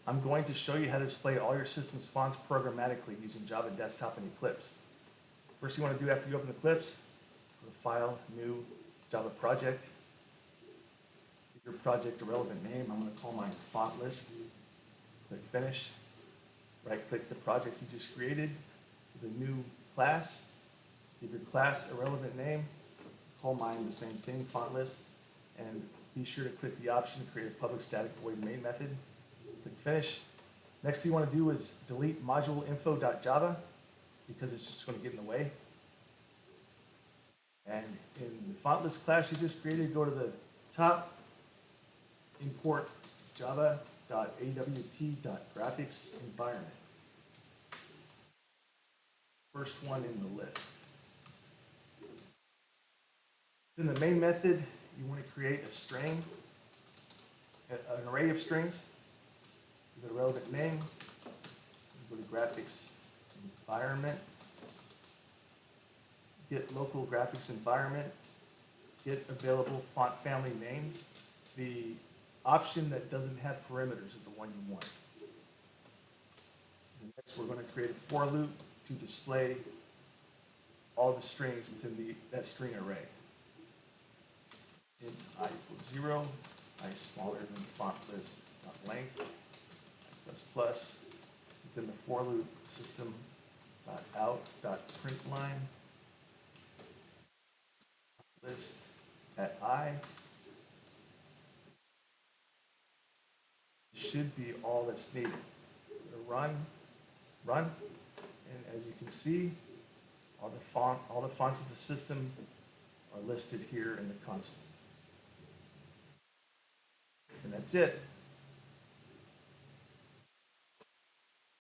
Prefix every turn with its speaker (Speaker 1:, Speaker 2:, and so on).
Speaker 1: I'm going to show you how to display all your system's fonts programmatically using Java Desktop and Eclipse. First thing you want to do after you open Eclipse, go to File, New, Java Project. Give your project a relevant name. I'm going to call mine Font List. Click Finish. Right-click the project you just created with a new class. Give your class a relevant name. Call mine the same thing, Font List. And be sure to click the option to create a public static void main method. Click Finish. Next thing you want to do is delete moduleinfo.java because it's just going to get in the way. And in the font list class you just created, go to the top, import java.awt.graphics environment. First one in the list. In the main method, you want to create a string, an array of strings with a relevant name. Go to graphics environment, get local graphics environment, get available font family names. The option that doesn't have parameters is the one you want. And next, we're going to create a for loop to display all the strings within that string array. Int I equals 0, I smaller than font list length, plus plus, within the for loop system.out.println list at I should be all that's needed. Run, and as you can see, all the fonts of the system are listed here in the console. And that's it.